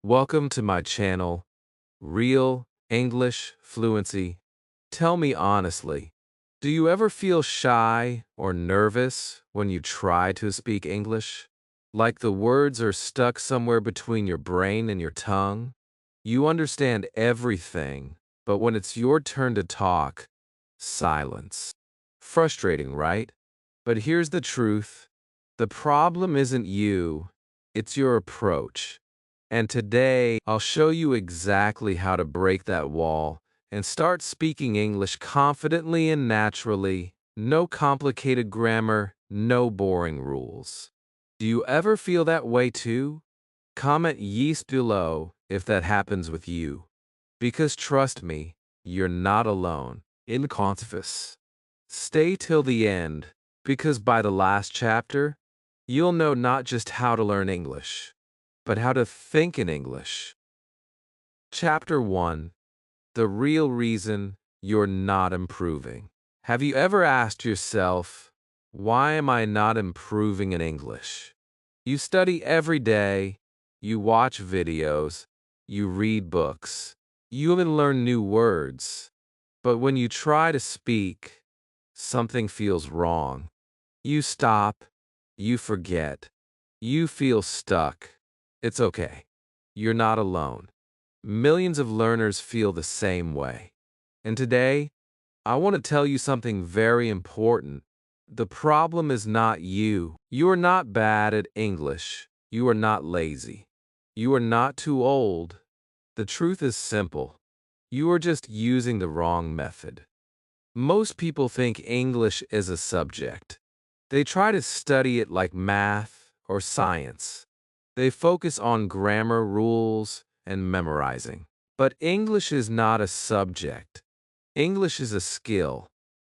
Welcome to my channel, Real English Fluency. Tell me honestly, do you ever feel shy or nervous when you try to speak English? Like the words are stuck somewhere between your brain and your tongue? You understand everything, but when it's your turn to talk, silence. Frustrating, right? But here's the truth. The problem isn't you, it's your approach. And today, I'll show you exactly how to break that wall and start speaking English confidently and naturally. No complicated grammar, no boring rules. Do you ever feel that way too? Comment yes below if that happens with you. Because trust me, you're not alone. In confidence. Stay till the end, because by the last chapter, you'll know not just how to learn English, but how to think in English. Chapter 1. The real reason you're not improving. Have you ever asked yourself, why am I not improving in English? You study every day, you watch videos, you read books, you even learn new words. But when you try to speak, something feels wrong. You stop, you forget, you feel stuck. It's okay. You're not alone. Millions of learners feel the same way. And today, I want to tell you something very important. The problem is not you. You are not bad at English. You are not lazy. You are not too old. The truth is simple. You are just using the wrong method. Most people think English is a subject. They try to study it like math or science. They focus on grammar rules and memorizing. But English is not a subject. English is a skill.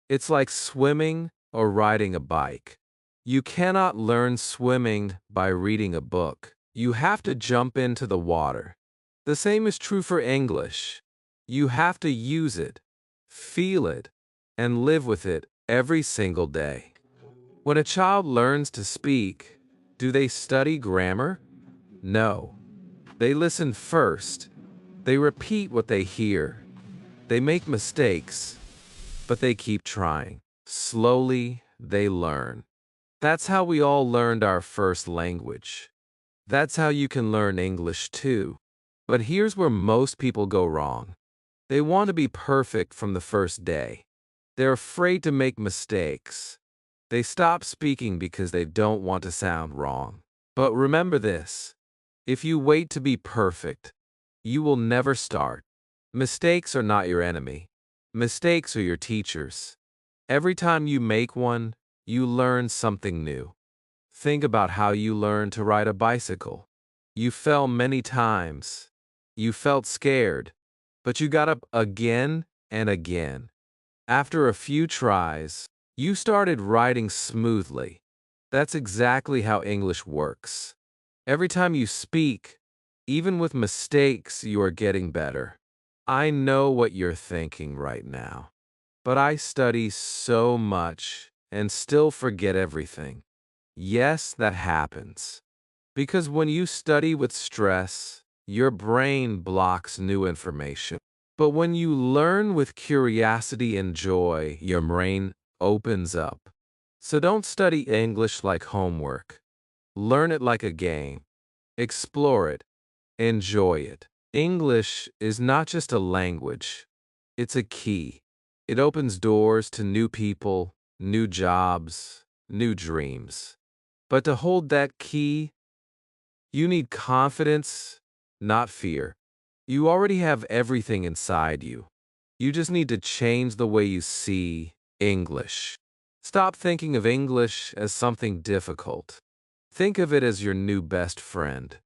It's like swimming or riding a bike. You cannot learn swimming by reading a book. You have to jump into the water. The same is true for English. You have to use it, feel it, and live with it every single day. When a child learns to speak, do they study grammar? No. They listen first. They repeat what they hear. They make mistakes, but they keep trying. Slowly, they learn. That's how we all learned our first language. That's how you can learn English too. But here's where most people go wrong. They want to be perfect from the first day. They're afraid to make mistakes. They stop speaking because they don't want to sound wrong. But remember this. If you wait to be perfect, you will never start. Mistakes are not your enemy. Mistakes are your teachers. Every time you make one, you learn something new. Think about how you learned to ride a bicycle. You fell many times. You felt scared, but you got up again and again. After a few tries, you started riding smoothly. That's exactly how English works. Every time you speak, even with mistakes, you are getting better. I know what you're thinking right now. But I study so much and still forget everything. Yes, that happens. Because when you study with stress, your brain blocks new information. But when you learn with curiosity and joy, your brain opens up. So don't study English like homework. Learn it like a game. Explore it. Enjoy it. English is not just a language. It's a key. It opens doors to new people, new jobs, new dreams. But to hold that key, you need confidence, not fear. You already have everything inside you. You just need to change the way you see English. Stop thinking of English as something difficult. Think of it as your new best friend.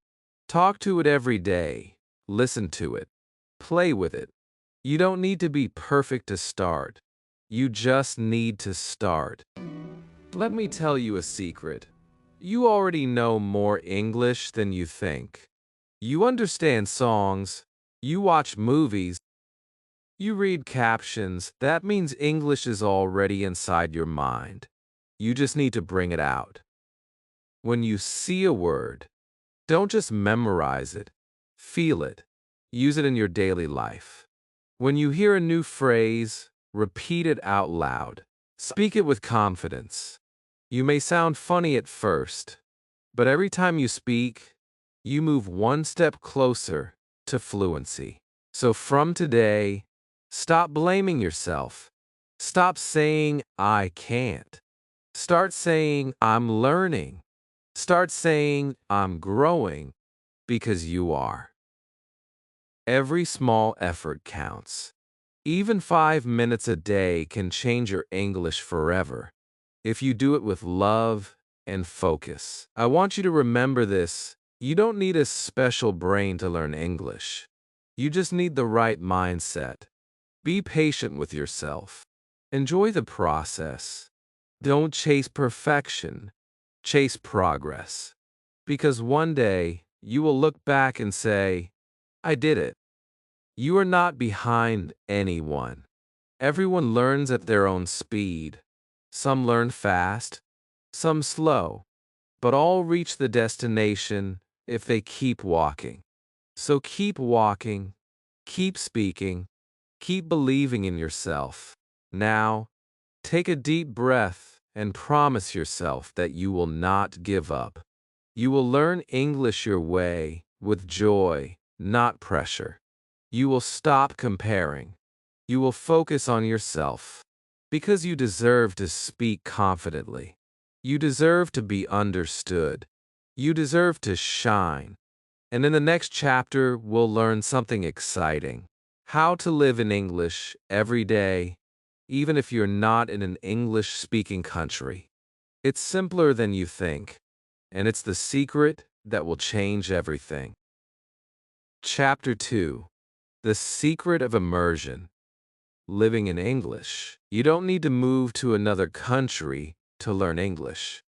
Talk to it every day. Listen to it. Play with it. You don't need to be perfect to start. You just need to start. Let me tell you a secret. You already know more English than you think. You understand songs. You watch movies. You read captions. That means English is already inside your mind. You just need to bring it out. When you see a word, don't just memorize it. Feel it. Use it in your daily life. When you hear a new phrase, repeat it out loud. Speak it with confidence. You may sound funny at first, but every time you speak, you move one step closer to fluency. So from today, stop blaming yourself. Stop saying, I can't. Start saying, I'm learning. Start saying, I'm growing, because you are. Every small effort counts. Even 5 minutes a day can change your English forever, if you do it with love and focus. I want you to remember this. You don't need a special brain to learn English. You just need the right mindset. Be patient with yourself. Enjoy the process. Don't chase perfection. Chase progress. Because one day, you will look back and say, I did it. You are not behind anyone. Everyone learns at their own speed. Some learn fast, some slow, but all reach the destination if they keep walking. So keep walking, keep speaking, keep believing in yourself. Now, take a deep breath and promise yourself that you will not give up. You will learn English your way with joy, not pressure. You will stop comparing. You will focus on yourself. Because you deserve to speak confidently. You deserve to be understood. You deserve to shine. And in the next chapter, we'll learn something exciting. How to live in English every day, even if you're not in an English-speaking country. It's simpler than you think, and it's the secret that will change everything. Chapter 2. The Secret of Immersion. Living in English. You don't need to move to another country to learn English.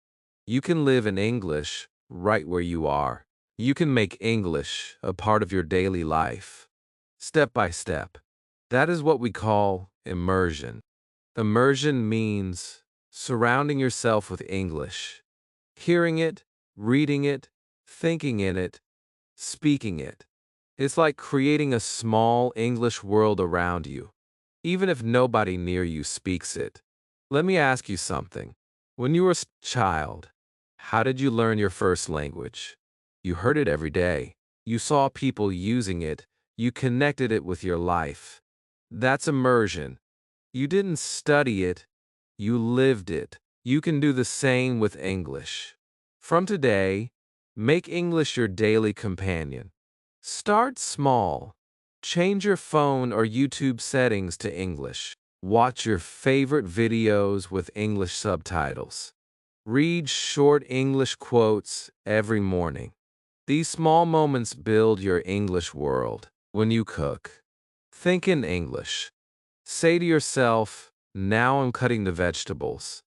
You can live in English right where you are. You can make English a part of your daily life, step by step. That is what we call immersion. Immersion means surrounding yourself with English, hearing it, reading it, thinking in it, speaking it. It's like creating a small English world around you, even if nobody near you speaks it. Let me ask you something. When you were a child, how did you learn your first language? You heard it every day. You saw people using it. You connected it with your life. That's immersion. You didn't study it. You lived it. You can do the same with English. From today, make English your daily companion. Start small. Change your phone or YouTube settings to English. Watch your favorite videos with English subtitles. Read short English quotes every morning. These small moments build your English world. When you cook, think in English. Say to yourself, now I'm cutting the vegetables.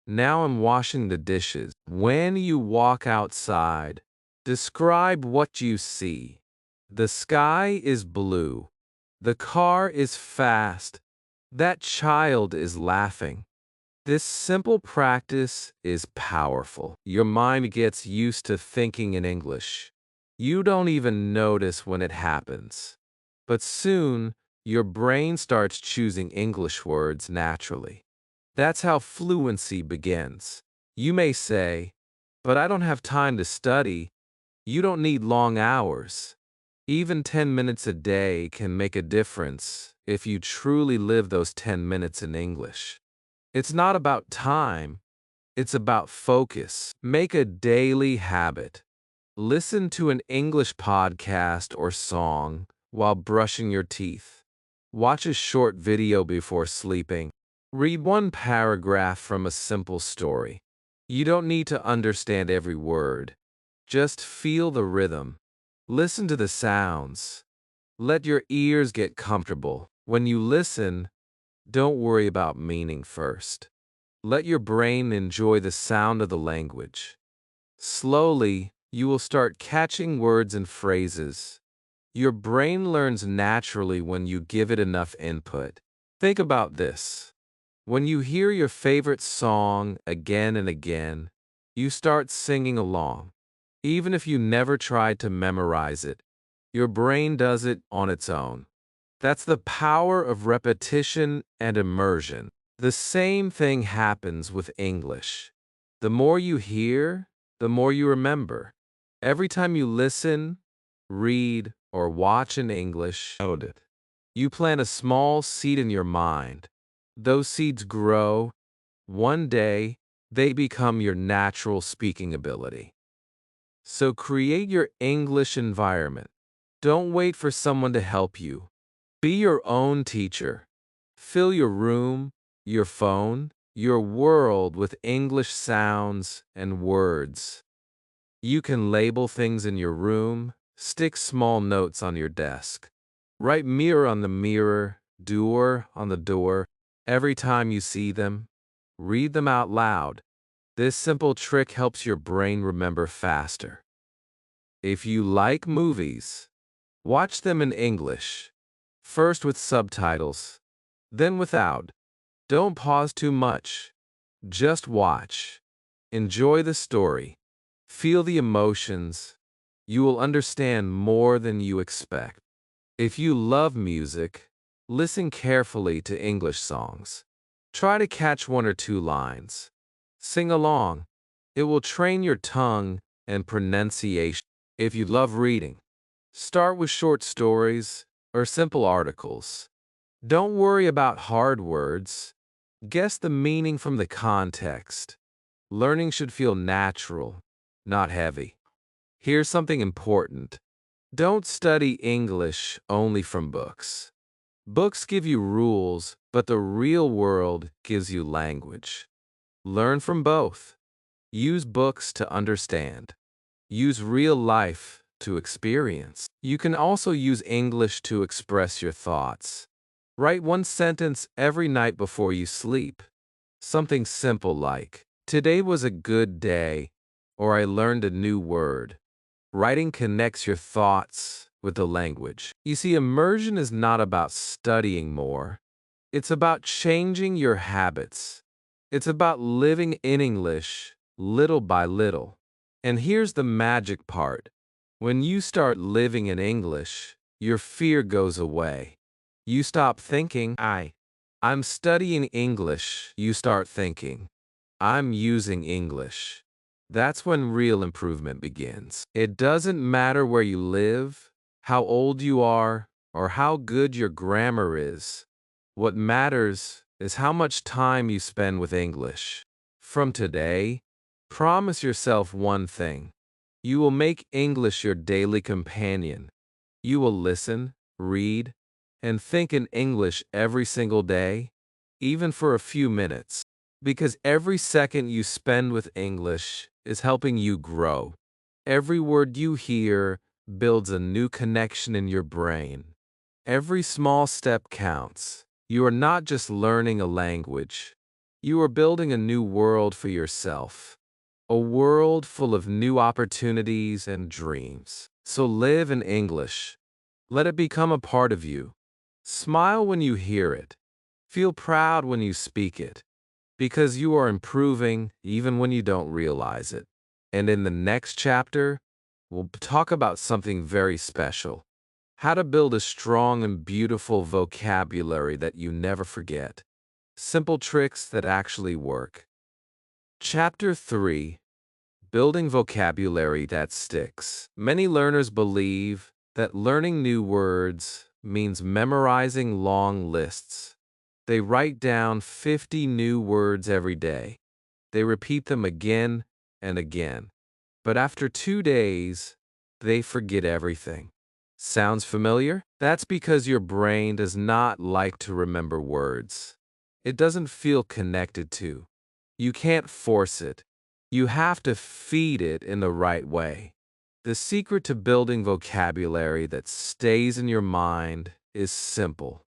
Now I'm washing the dishes. When you walk outside, describe what you see. The sky is blue. The car is fast. That child is laughing. This simple practice is powerful. Your mind gets used to thinking in English. You don't even notice when it happens. But soon, your brain starts choosing English words naturally. That's how fluency begins. You may say, but I don't have time to study. You don't need long hours. Even 10 minutes a day can make a difference if you truly live those 10 minutes in English. It's not about time, it's about focus. Make a daily habit. Listen to an English podcast or song while brushing your teeth. Watch a short video before sleeping. Read one paragraph from a simple story. You don't need to understand every word. Just feel the rhythm. Listen to the sounds. Let your ears get comfortable. When you listen, don't worry about meaning first. Let your brain enjoy the sound of the language. Slowly, you will start catching words and phrases. Your brain learns naturally when you give it enough input. Think about this. When you hear your favorite song again and again, you start singing along. Even if you never tried to memorize it, Your brain does it on its own. That's the power of repetition and immersion. The same thing happens with English. The more you hear, the more you remember. Every time you listen, read, or watch in English, note it. You plant a small seed in your mind. Those seeds grow. One day, they become your natural speaking ability. So create your English environment. Don't wait for someone to help you. Be your own teacher. Fill your room, your phone, your world with English sounds and words. You can label things in your room, stick small notes on your desk, write mirror on the mirror, door on the door. Every time you see them, read them out loud. This simple trick helps your brain remember faster. If you like movies, watch them in English, first with subtitles, then without. Don't pause too much. Just watch. Enjoy the story. Feel the emotions. You will understand more than you expect. If you love music, listen carefully to English songs. Try to catch one or two lines. Sing along. It will train your tongue and pronunciation. If you love reading, start with short stories or simple articles. Don't worry about hard words. Guess the meaning from the context. Learning should feel natural, not heavy. Here's something important. Don't study English only from books. Books give you rules, but the real world gives you language. Learn from both. Use books to understand. Use real life to experience. You can also use English to express your thoughts. Write one sentence every night before you sleep. Something simple like, "Today was a good day," or "I learned a new word." Writing connects your thoughts with the language. You see, immersion is not about studying more. It's about changing your habits. It's about living in English little by little. And here's the magic part. When you start living in English, your fear goes away. You stop thinking, I'm studying English. You start thinking, I'm using English. That's when real improvement begins. It doesn't matter where you live, how old you are, or how good your grammar is. What matters is how much time you spend with English. From today, promise yourself one thing. You will make English your daily companion. You will listen, read, and think in English every single day, even for a few minutes. Because every second you spend with English is helping you grow. Every word you hear builds a new connection in your brain. Every small step counts. You are not just learning a language. You are building a new world for yourself. A world full of new opportunities and dreams. So live in English. Let it become a part of you. Smile when you hear it. Feel proud when you speak it. Because you are improving even when you don't realize it. And in the next chapter, we'll talk about something very special. How to build a strong and beautiful vocabulary that you never forget. Simple tricks that actually work. Chapter 3. Building vocabulary that sticks. Many learners believe that learning new words means memorizing long lists. They write down 50 new words every day. They repeat them again and again. But after 2 days, they forget everything. Sounds familiar? That's because your brain does not like to remember words. It doesn't feel connected to. You can't force it. You have to feed it in the right way. The secret to building vocabulary that stays in your mind is simple.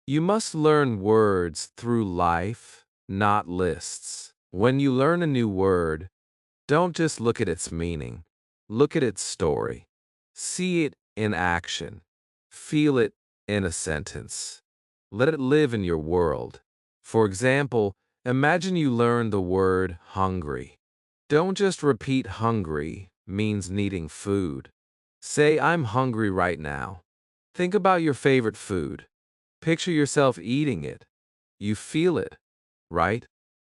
You must learn words through life, not lists. When you learn a new word, don't just look at its meaning. Look at its story. See it in action. Feel it in a sentence. Let it live in your world. For example, imagine you learn the word hungry. Don't just repeat hungry means needing food. Say, I'm hungry right now. Think about your favorite food. Picture yourself eating it. You feel it, right?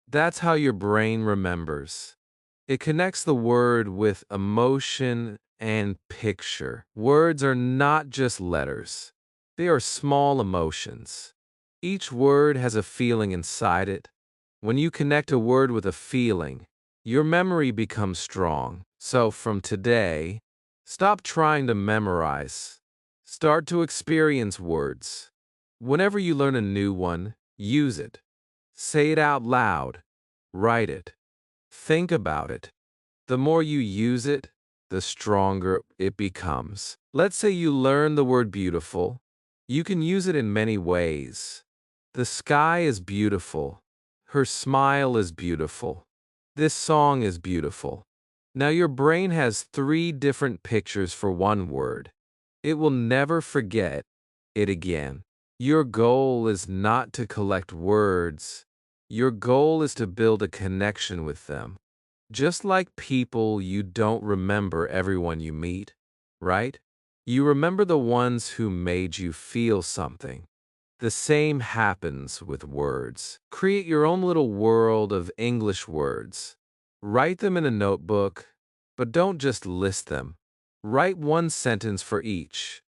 That's how your brain remembers. It connects the word with emotion and picture. Words are not just letters. They are small emotions. Each word has a feeling inside it. When you connect a word with a feeling, your memory becomes strong. So from today, stop trying to memorize. Start to experience words. Whenever you learn a new one, use it. Say it out loud. Write it. Think about it. The more you use it, the stronger it becomes. Let's say you learn the word beautiful. You can use it in many ways. The sky is beautiful. Her smile is beautiful. This song is beautiful. Now your brain has 3 different pictures for one word. It will never forget it again. Your goal is not to collect words. Your goal is to build a connection with them. Just like people, you don't remember everyone you meet, right? You remember the ones who made you feel something. The same happens with words. Create your own little world of English words. Write them in a notebook, but don't just list them. Write one sentence for each.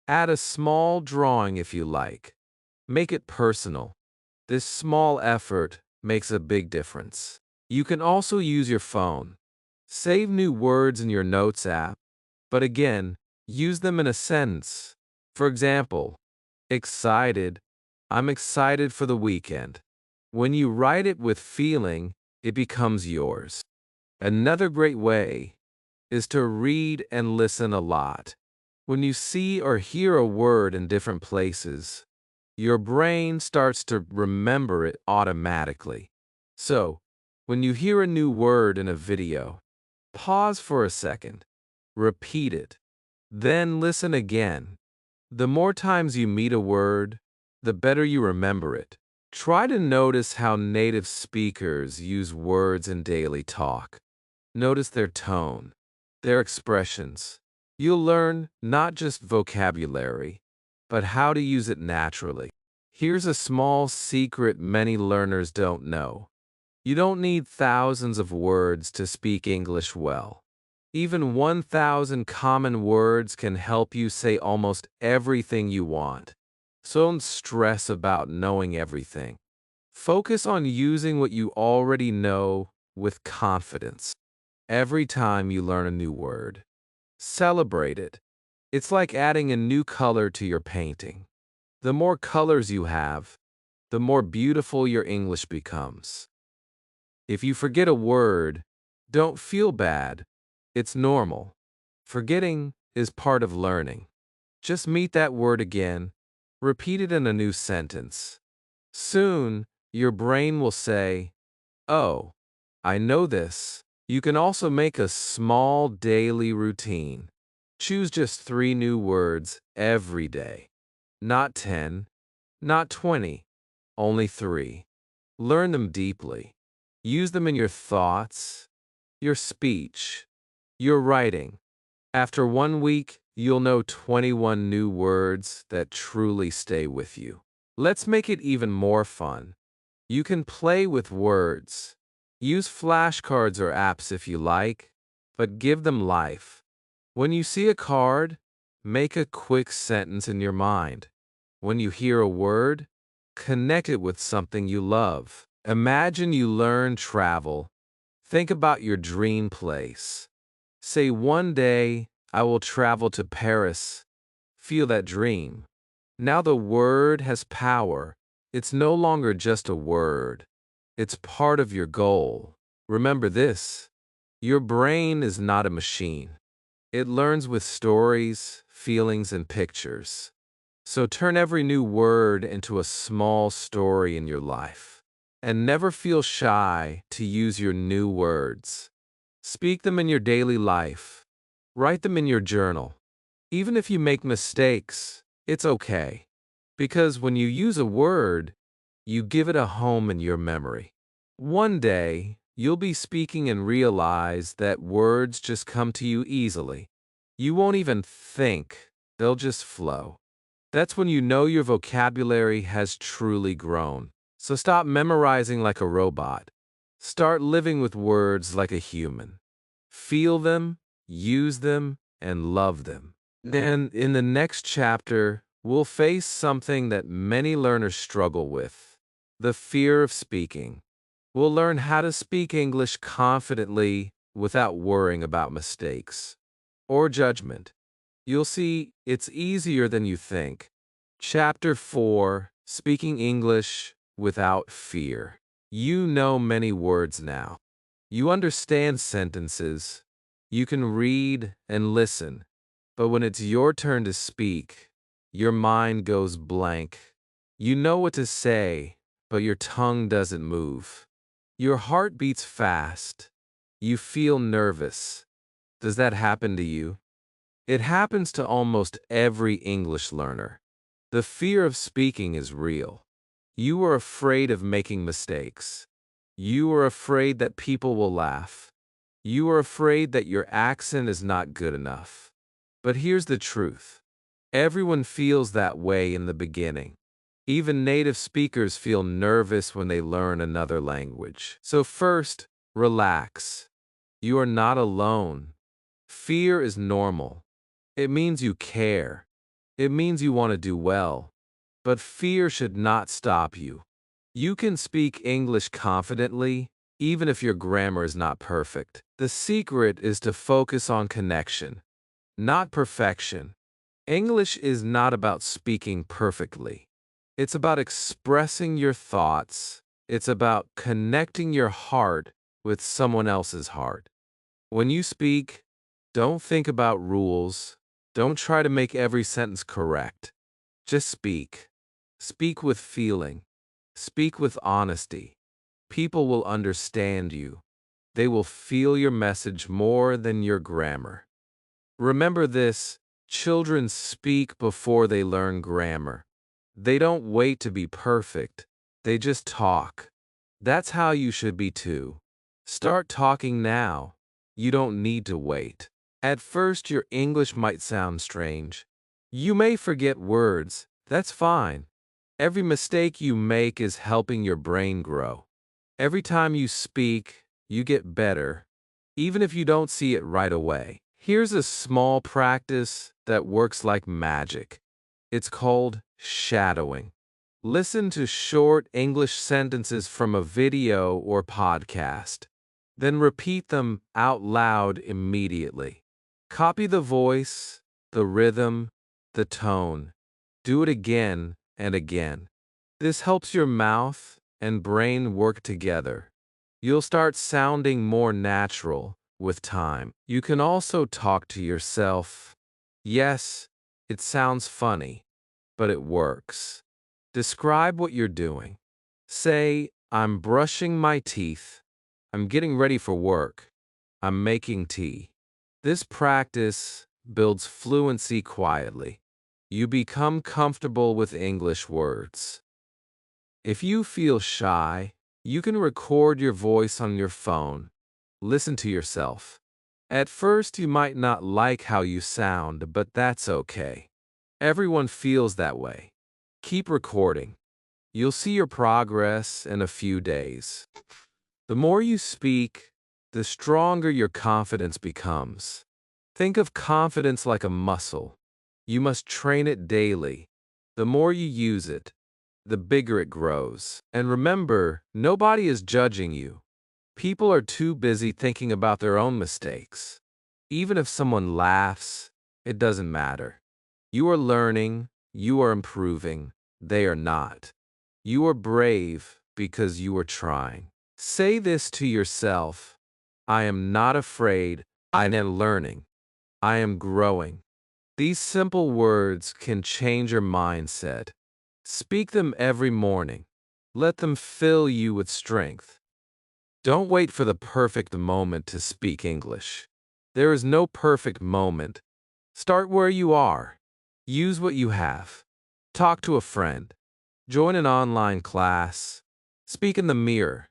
Add a small drawing if you like. Make it personal. This small effort makes a big difference. You can also use your phone. Save new words in your Notes app, but again, use them in a sentence. For example, excited. I'm excited for the weekend. When you write it with feeling, it becomes yours. Another great way is to read and listen a lot. When you see or hear a word in different places, your brain starts to remember it automatically. So, when you hear a new word in a video, pause for a second, repeat it, then listen again. The more times you meet a word, the better you remember it. Try to notice how native speakers use words in daily talk. Notice their tone, their expressions. You'll learn not just vocabulary, but how to use it naturally. Here's a small secret many learners don't know. You don't need thousands of words to speak English well. Even 1,000 common words can help you say almost everything you want. So don't stress about knowing everything. Focus on using what you already know with confidence. Every time you learn a new word, celebrate it. It's like adding a new color to your painting. The more colors you have, the more beautiful your English becomes. If you forget a word, don't feel bad. It's normal. Forgetting is part of learning. Just meet that word again. Repeat it in a new sentence. Soon, your brain will say, "Oh, I know this." You can also make a small daily routine. Choose just 3 new words every day. Not 10, not 20, only 3. Learn them deeply. Use them in your thoughts, your speech, your writing. After 1 week, you'll know 21 new words that truly stay with you. Let's make it even more fun. You can play with words. Use flashcards or apps if you like, but give them life. When you see a card, make a quick sentence in your mind. When you hear a word, connect it with something you love. Imagine you learn travel. Think about your dream place. Say, "One day, I will travel to Paris." Feel that dream. Now the word has power. It's no longer just a word. It's part of your goal. Remember this: your brain is not a machine. It learns with stories, feelings, and pictures. So turn every new word into a small story in your life. And never feel shy to use your new words. Speak them in your daily life. Write them in your journal. Even if you make mistakes, it's okay. Because when you use a word, you give it a home in your memory. One day, you'll be speaking and realize that words just come to you easily. You won't even think, they'll just flow. That's when you know your vocabulary has truly grown. So stop memorizing like a robot. Start living with words like a human. Feel them, use them, and love them. Then, in the next chapter, we'll face something that many learners struggle with: the fear of speaking. We'll learn how to speak English confidently without worrying about mistakes or judgment. You'll see it's easier than you think. Chapter 4: Speaking English Without Fear. You know many words now. You understand sentences. You can read and listen. But when it's your turn to speak, your mind goes blank. You know what to say, but your tongue doesn't move. Your heart beats fast. You feel nervous. Does that happen to you? It happens to almost every English learner. The fear of speaking is real. You are afraid of making mistakes. You are afraid that people will laugh. You are afraid that your accent is not good enough. But here's the truth. Everyone feels that way in the beginning. Even native speakers feel nervous when they learn another language. So first, relax. You are not alone. Fear is normal. It means you care. It means you want to do well. But fear should not stop you. You can speak English confidently, even if your grammar is not perfect. The secret is to focus on connection, not perfection. English is not about speaking perfectly. It's about expressing your thoughts. It's about connecting your heart with someone else's heart. When you speak, don't think about rules. Don't try to make every sentence correct. Just speak. Speak with feeling. Speak with honesty. People will understand you. They will feel your message more than your grammar. Remember this: children speak before they learn grammar. They don't wait to be perfect. They just talk. That's how you should be too. Start talking now. You don't need to wait. At first, your English might sound strange. You may forget words. That's fine. Every mistake you make is helping your brain grow. Every time you speak, you get better, even if you don't see it right away. Here's a small practice that works like magic. It's called shadowing. Listen to short English sentences from a video or podcast. Then repeat them out loud immediately. Copy the voice, the rhythm, the tone. Do it again and again. This helps your mouth and brain work together. You'll start sounding more natural with time. You can also talk to yourself. Yes, it sounds funny, but it works. Describe what you're doing. Say, I'm brushing my teeth. I'm getting ready for work. I'm making tea. This practice builds fluency quietly. You become comfortable with English words. If you feel shy, you can record your voice on your phone. Listen to yourself. At first, you might not like how you sound, but that's okay. Everyone feels that way. Keep recording. You'll see your progress in a few days. The more you speak, the stronger your confidence becomes. Think of confidence like a muscle. You must train it daily. The more you use it, the bigger it grows. And remember, nobody is judging you. People are too busy thinking about their own mistakes. Even if someone laughs, it doesn't matter. You are learning, you are improving, they are not. You are brave because you are trying. Say this to yourself: I am not afraid, I am learning, I am growing. These simple words can change your mindset. Speak them every morning. Let them fill you with strength. Don't wait for the perfect moment to speak English. There is no perfect moment. Start where you are. Use what you have. Talk to a friend. Join an online class. Speak in the mirror.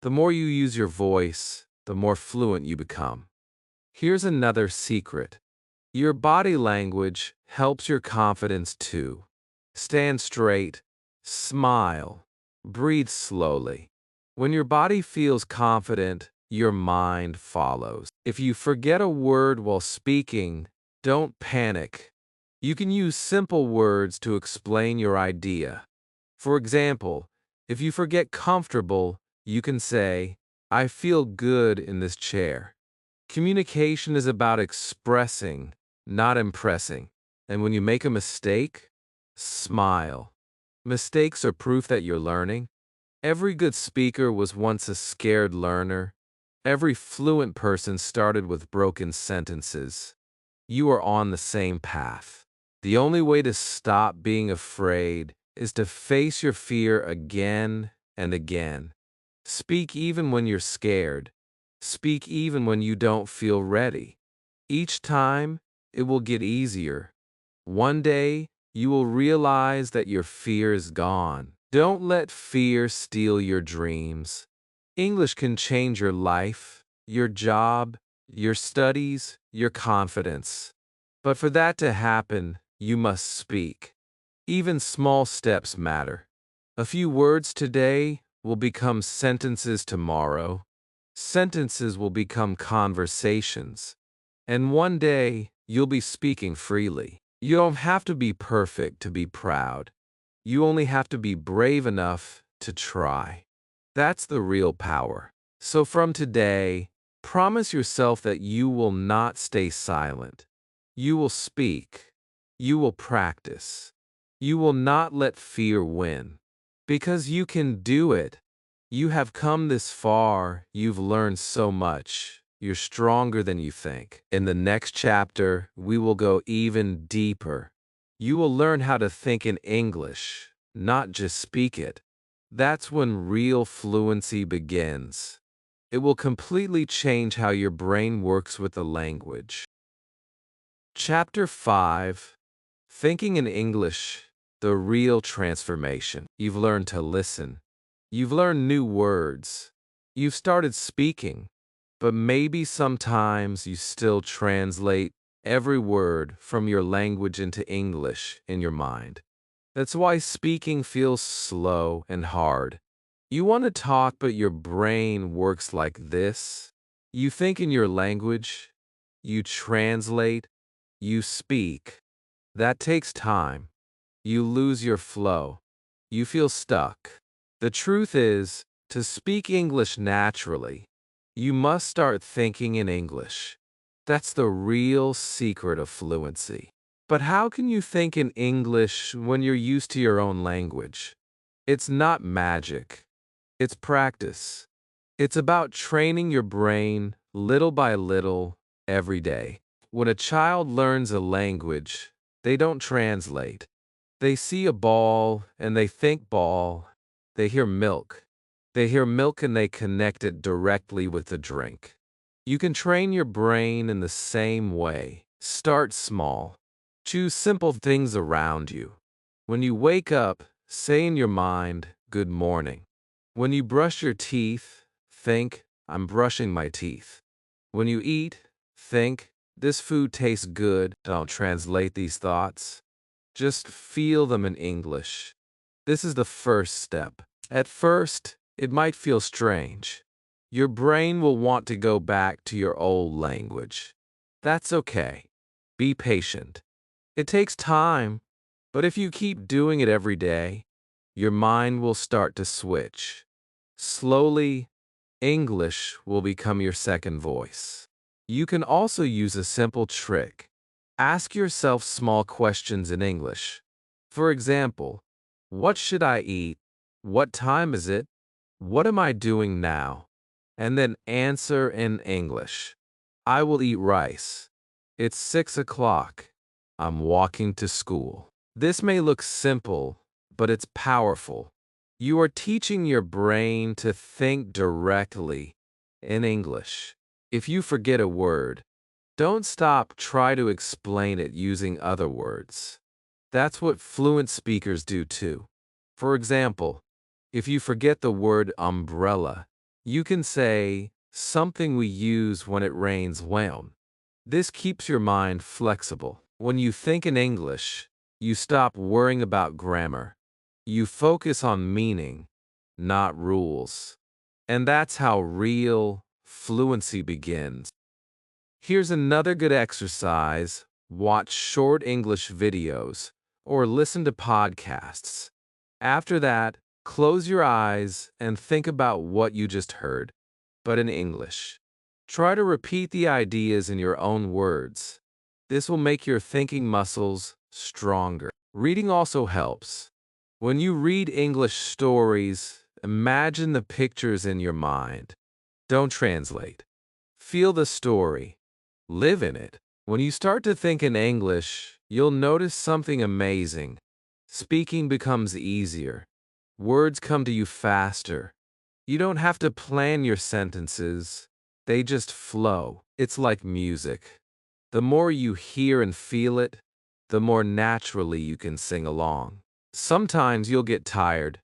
The more you use your voice, the more fluent you become. Here's another secret. Your body language helps your confidence too. Stand straight, smile, breathe slowly. When your body feels confident, your mind follows. If you forget a word while speaking, don't panic. You can use simple words to explain your idea. For example, if you forget comfortable, you can say, I feel good in this chair. Communication is about expressing, not impressing. And when you make a mistake, smile. Mistakes are proof that you're learning. Every good speaker was once a scared learner. Every fluent person started with broken sentences. You are on the same path. The only way to stop being afraid is to face your fear again and again. Speak even when you're scared. Speak even when you don't feel ready. Each time, it will get easier. One day, you will realize that your fear is gone. Don't let fear steal your dreams. English can change your life, your job, your studies, your confidence. But for that to happen, you must speak. Even small steps matter. A few words today will become sentences tomorrow. Sentences will become conversations. And one day, you'll be speaking freely. You don't have to be perfect to be proud. You only have to be brave enough to try. That's the real power. So from today, promise yourself that you will not stay silent. You will speak. You will practice. You will not let fear win. Because you can do it. You have come this far, you've learned so much. You're stronger than you think. In the next chapter, we will go even deeper. You will learn how to think in English, not just speak it. That's when real fluency begins. It will completely change how your brain works with the language. Chapter 5: Thinking in English, the real transformation. You've learned to listen. You've learned new words. You've started speaking. But maybe sometimes you still translate every word from your language into English in your mind. That's why speaking feels slow and hard. You want to talk, but your brain works like this. You think in your language, you translate, you speak. That takes time. You lose your flow. You feel stuck. The truth is, to speak English naturally, you must start thinking in English. That's the real secret of fluency. But how can you think in English when you're used to your own language? It's not magic. It's practice. It's about training your brain little by little every day. When a child learns a language, they don't translate. They see a ball and they think ball. They hear milk. They hear milk and they connect it directly with the drink. You can train your brain in the same way. Start small. Choose simple things around you. When you wake up, say in your mind, "Good morning." When you brush your teeth, think, "I'm brushing my teeth." When you eat, think, "This food tastes good." Don't translate these thoughts. Just feel them in English. This is the first step. At first, it might feel strange. Your brain will want to go back to your old language. That's okay. Be patient. It takes time, but if you keep doing it every day, your mind will start to switch. Slowly, English will become your second voice. You can also use a simple trick. Ask yourself small questions in English. For example, what should I eat? What time is it? What am I doing now? And then answer in English. I will eat rice. It's 6 o'clock. I'm walking to school. This may look simple, but it's powerful. You are teaching your brain to think directly in English. If you forget a word, don't stop. Try to explain it using other words. That's what fluent speakers do too. For example, if you forget the word umbrella, you can say something we use when it rains when. This keeps your mind flexible. When you think in English, you stop worrying about grammar. You focus on meaning, not rules. And that's how real fluency begins. Here's another good exercise. Watch short English videos or listen to podcasts. After that, close your eyes and think about what you just heard, but in English. Try to repeat the ideas in your own words. This will make your thinking muscles stronger. Reading also helps. When you read English stories, imagine the pictures in your mind. Don't translate. Feel the story. Live in it. When you start to think in English, you'll notice something amazing. Speaking becomes easier. Words come to you faster. You don't have to plan your sentences. They just flow. It's like music. The more you hear and feel it, the more naturally you can sing along. Sometimes you'll get tired.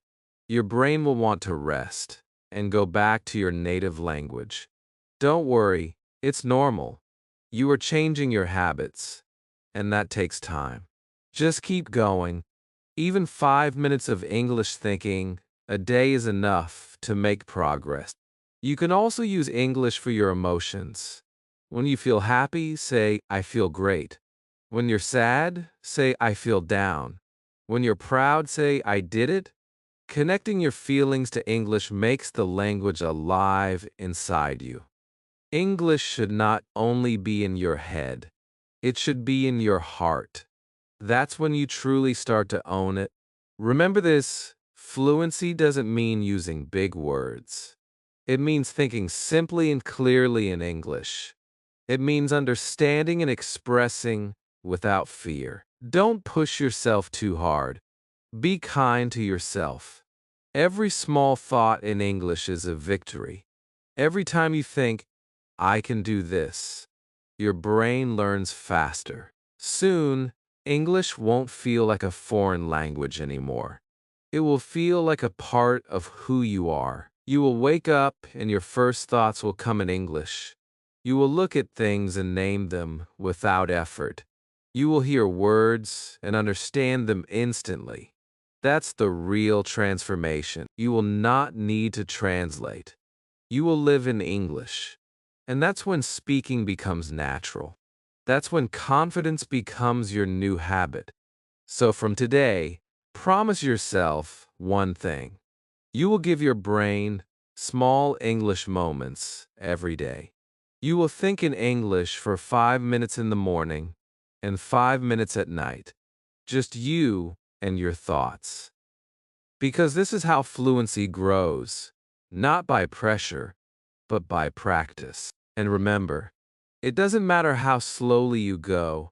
Your brain will want to rest and go back to your native language. Don't worry, it's normal. You are changing your habits, and that takes time. Just keep going. Even 5 minutes of English thinking a day is enough to make progress. You can also use English for your emotions. When you feel happy, say, I feel great. When you're sad, say, I feel down. When you're proud, say, I did it. Connecting your feelings to English makes the language alive inside you. English should not only be in your head, it should be in your heart. That's when you truly start to own it. Remember this, fluency doesn't mean using big words. It means thinking simply and clearly in English. It means understanding and expressing without fear. Don't push yourself too hard. Be kind to yourself. Every small thought in English is a victory. Every time you think, I can do this, your brain learns faster. Soon, English won't feel like a foreign language anymore. It will feel like a part of who you are. You will wake up and your first thoughts will come in English. You will look at things and name them without effort. You will hear words and understand them instantly. That's the real transformation. You will not need to translate. You will live in English. And that's when speaking becomes natural. That's when confidence becomes your new habit. So from today, promise yourself one thing. You will give your brain small English moments every day. You will think in English for 5 minutes in the morning and 5 minutes at night. Just you and your thoughts. Because this is how fluency grows, not by pressure, but by practice. And remember, it doesn't matter how slowly you go,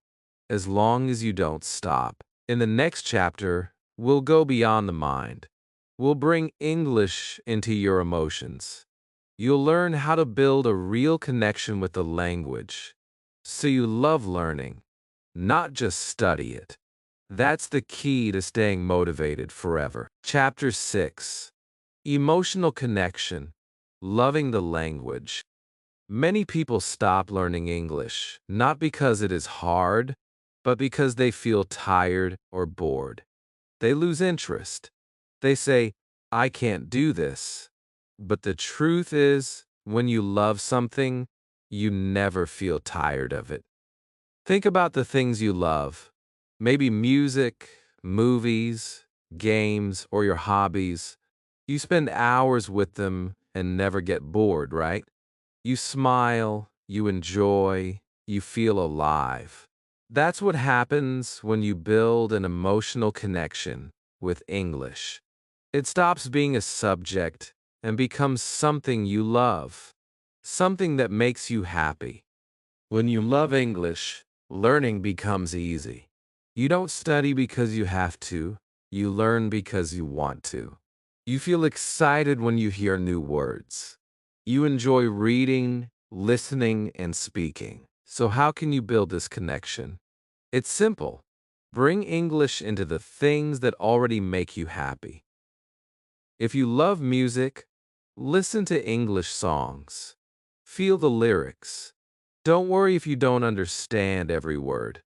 as long as you don't stop. In the next chapter, we'll go beyond the mind. We'll bring English into your emotions. You'll learn how to build a real connection with the language, so you love learning, not just study it. That's the key to staying motivated forever. Chapter 6. Emotional Connection. Loving the language. Many people stop learning English, not because it is hard, but because they feel tired or bored. They lose interest. They say, I can't do this. But the truth is, when you love something, you never feel tired of it. Think about the things you love. Maybe music, movies, games, or your hobbies. You spend hours with them and never get bored, right? You smile, you enjoy, you feel alive. That's what happens when you build an emotional connection with English. It stops being a subject and becomes something you love, something that makes you happy. When you love English, learning becomes easy. You don't study because you have to, you learn because you want to. You feel excited when you hear new words. You enjoy reading, listening, and speaking. So how can you build this connection? It's simple. Bring English into the things that already make you happy. If you love music, listen to English songs. Feel the lyrics. Don't worry if you don't understand every word.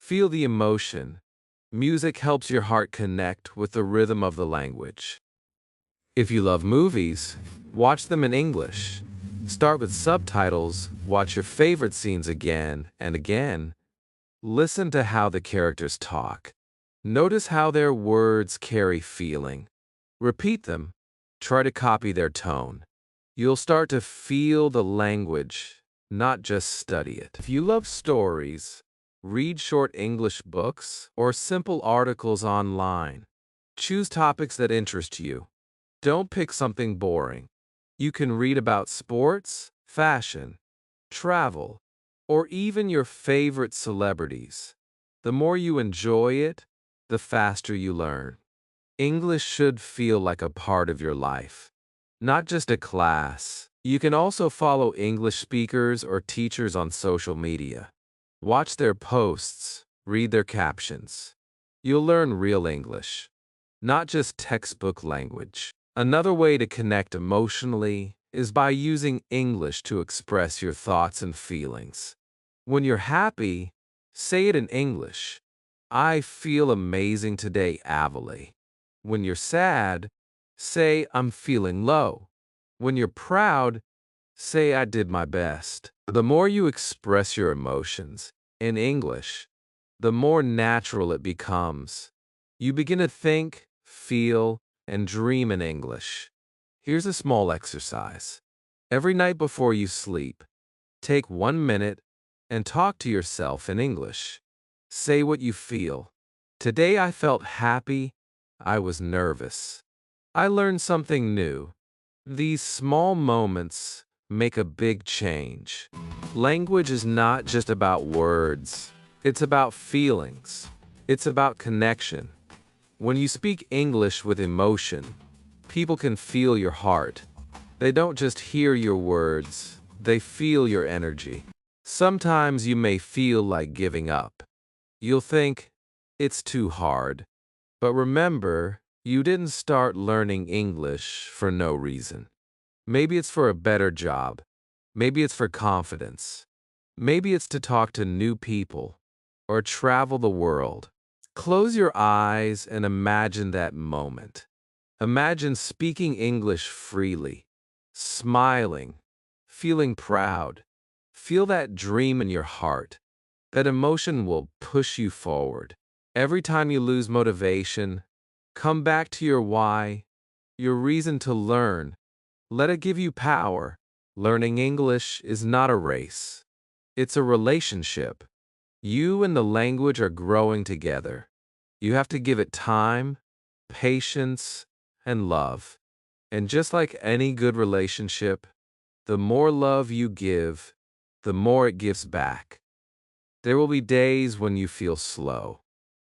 Feel the emotion. Music helps your heart connect with the rhythm of the language. If you love movies, watch them in English. Start with subtitles, watch your favorite scenes again and again. Listen to how the characters talk. Notice how their words carry feeling. Repeat them. Try to copy their tone. You'll start to feel the language, not just study it. If you love stories, read short English books or simple articles online. Choose topics that interest you. Don't pick something boring. You can read about sports, fashion, travel, or even your favorite celebrities. The more you enjoy it, the faster you learn. English should feel like a part of your life, not just a class. You can also follow English speakers or teachers on social media. Watch their posts, read their captions. You'll learn real English, not just textbook language. Another way to connect emotionally is by using English to express your thoughts and feelings. When you're happy, say it in English. I feel amazing today, Avalee. When you're sad, say I'm feeling low. When you're proud, say I did my best. The more you express your emotions in English, the more natural it becomes. You begin to think, feel, and dream in English. Here's a small exercise. Every night before you sleep, take 1 minute and talk to yourself in English. Say what you feel. Today I felt happy. I was nervous. I learned something new. These small moments make a big change. Language is not just about words. It's about feelings. It's about connection. When you speak English with emotion, people can feel your heart. They don't just hear your words, they feel your energy. Sometimes you may feel like giving up. You'll think, it's too hard. But remember, you didn't start learning English for no reason. Maybe it's for a better job. Maybe it's for confidence. Maybe it's to talk to new people or travel the world. Close your eyes and imagine that moment. Imagine speaking English freely, smiling, feeling proud. Feel that dream in your heart. That emotion will push you forward. Every time you lose motivation, come back to your why, your reason to learn. Let it give you power. Learning English is not a race. It's a relationship. You and the language are growing together. You have to give it time, patience, and love. And just like any good relationship, the more love you give, the more it gives back. There will be days when you feel slow.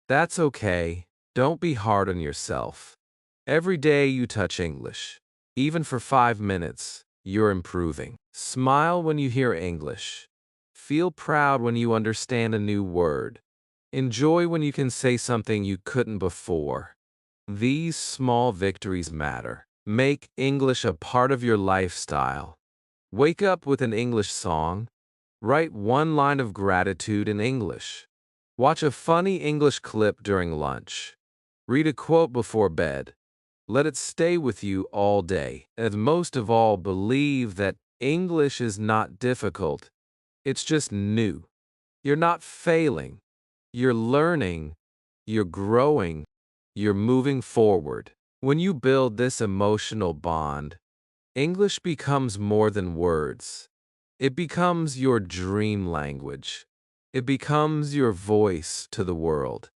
That's okay. Don't be hard on yourself. Every day you touch English, even for 5 minutes, you're improving. Smile when you hear English. Feel proud when you understand a new word. Enjoy when you can say something you couldn't before. These small victories matter. Make English a part of your lifestyle. Wake up with an English song. Write one line of gratitude in English. Watch a funny English clip during lunch. Read a quote before bed. Let it stay with you all day. And most of all, believe that English is not difficult. It's just new. You're not failing. You're learning. You're growing. You're moving forward. When you build this emotional bond, English becomes more than words. It becomes your dream language. It becomes your voice to the world.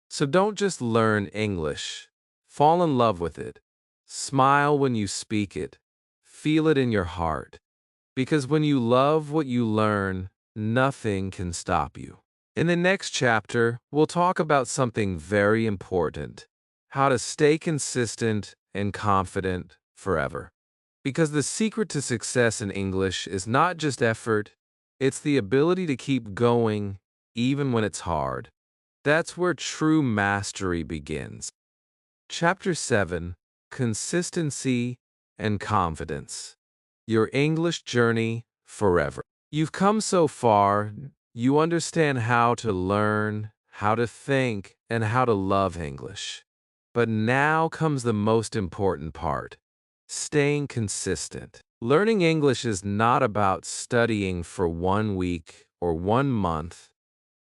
So don't just learn English. Fall in love with it. Smile when you speak it. Feel it in your heart. Because when you love what you learn, nothing can stop you. In the next chapter, we'll talk about something very important: how to stay consistent and confident forever. Because the secret to success in English is not just effort, it's the ability to keep going even when it's hard. That's where true mastery begins. Chapter 7: Consistency and Confidence. Your English Journey Forever. You've come so far, you understand how to learn, how to think, and how to love English. But now comes the most important part: staying consistent. Learning English is not about studying for 1 week or 1 month.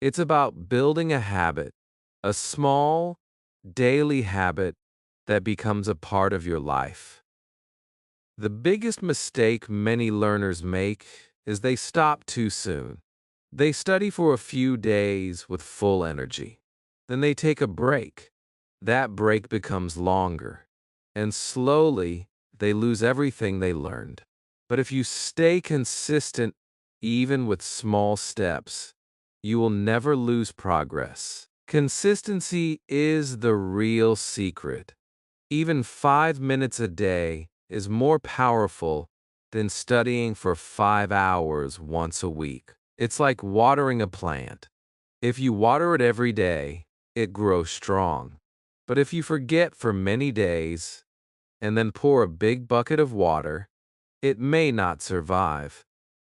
It's about building a habit, a small, daily habit that becomes a part of your life. The biggest mistake many learners make is they stop too soon. They study for a few days with full energy. Then they take a break. That break becomes longer. And slowly, they lose everything they learned. But if you stay consistent, even with small steps, you will never lose progress. Consistency is the real secret. Even 5 minutes a day is more powerful than studying for 5 hours once a week. It's like watering a plant. If you water it every day, it grows strong. But if you forget for many days and then pour a big bucket of water, it may not survive.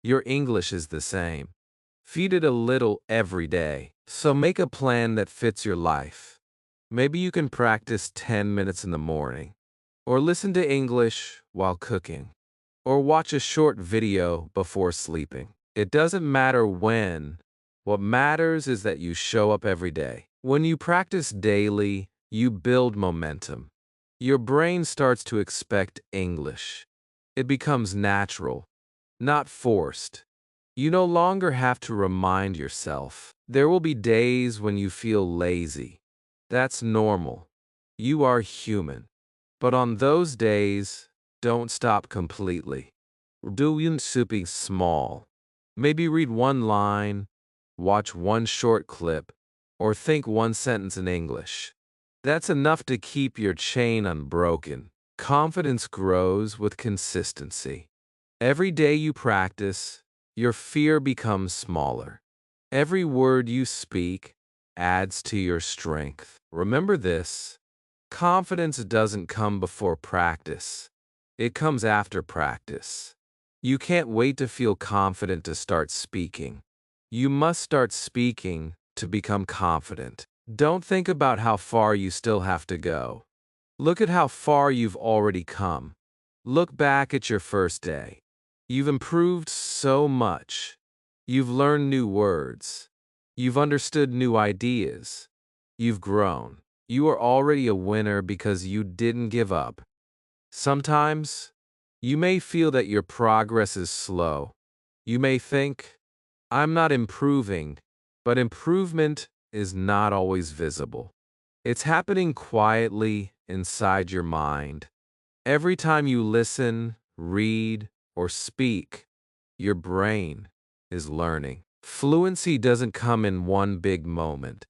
Your English is the same. Feed it a little every day. So make a plan that fits your life. Maybe you can practice 10 minutes in the morning, or listen to English while cooking, or watch a short video before sleeping. It doesn't matter when. What matters is that you show up every day. When you practice daily, you build momentum. Your brain starts to expect English. It becomes natural, not forced. You no longer have to remind yourself. There will be days when you feel lazy. That's normal. You are human. But on those days, don't stop completely. Do something small. Maybe read one line, watch one short clip, or think one sentence in English. That's enough to keep your chain unbroken. Confidence grows with consistency. Every day you practice, your fear becomes smaller. Every word you speak adds to your strength. Remember this: confidence doesn't come before practice. It comes after practice. You can't wait to feel confident to start speaking. You must start speaking to become confident. Don't think about how far you still have to go. Look at how far you've already come. Look back at your first day. You've improved so much. You've learned new words. You've understood new ideas. You've grown. You are already a winner because you didn't give up. Sometimes, you may feel that your progress is slow. You may think, I'm not improving, but improvement is not always visible. It's happening quietly inside your mind. Every time you listen, read, or speak, your brain is learning. Fluency doesn't come in one big moment.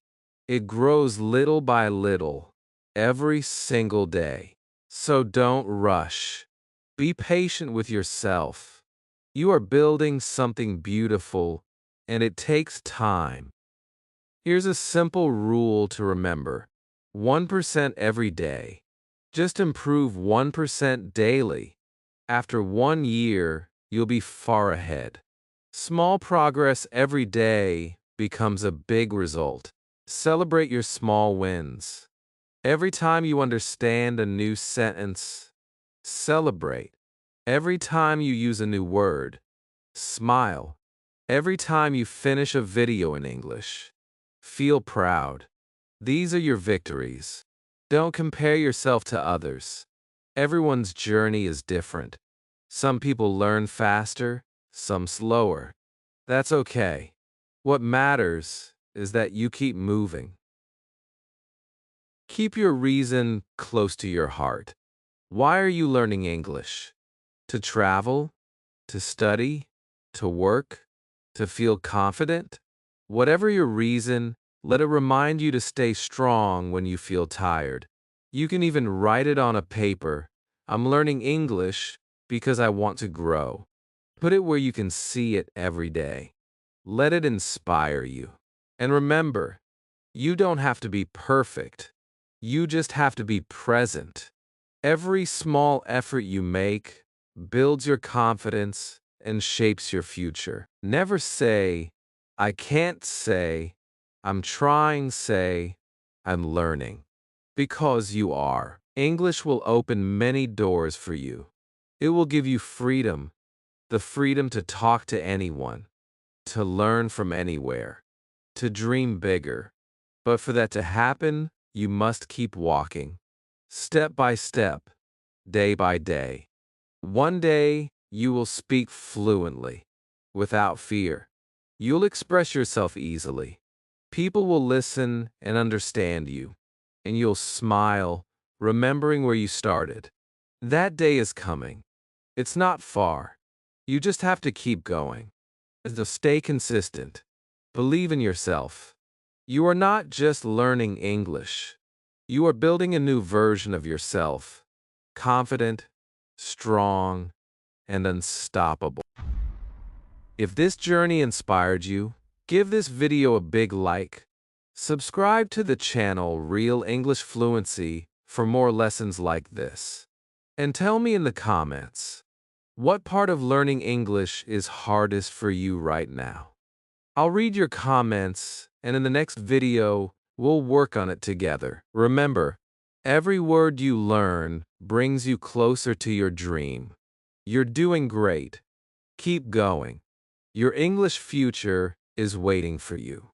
It grows little by little, every single day. So don't rush. Be patient with yourself. You are building something beautiful, and it takes time. Here's a simple rule to remember: 1% every day. Just improve 1% daily. After 1 year, you'll be far ahead. Small progress every day becomes a big result. Celebrate your small wins. Every time you understand a new sentence, celebrate. Every time you use a new word, smile. Every time you finish a video in English, feel proud. These are your victories. Don't compare yourself to others. Everyone's journey is different. Some people learn faster, some slower. That's okay. What matters is that you keep moving. Keep your reason close to your heart. Why are you learning English? To travel? To study? To work? To feel confident? Whatever your reason, let it remind you to stay strong when you feel tired. You can even write it on a paper. I'm learning English because I want to grow. Put it where you can see it every day. Let it inspire you. And remember, you don't have to be perfect. You just have to be present. Every small effort you make builds your confidence and shapes your future. Never say, I can't say, I'm trying, say, I'm learning. Because you are. English will open many doors for you. It will give you freedom, the freedom to talk to anyone, to learn from anywhere, to dream bigger. But for that to happen, you must keep walking, step by step, day by day. One day, you will speak fluently, without fear. You'll express yourself easily. People will listen and understand you, and you'll smile, remembering where you started. That day is coming. It's not far. You just have to keep going. So stay consistent. Believe in yourself. You are not just learning English. You are building a new version of yourself, confident, strong, and unstoppable. If this journey inspired you, give this video a big like. Subscribe to the channel Real English Fluency for more lessons like this. And tell me in the comments, what part of learning English is hardest for you right now? I'll read your comments, and in the next video, we'll work on it together. Remember, every word you learn brings you closer to your dream. You're doing great. Keep going. Your English future is waiting for you.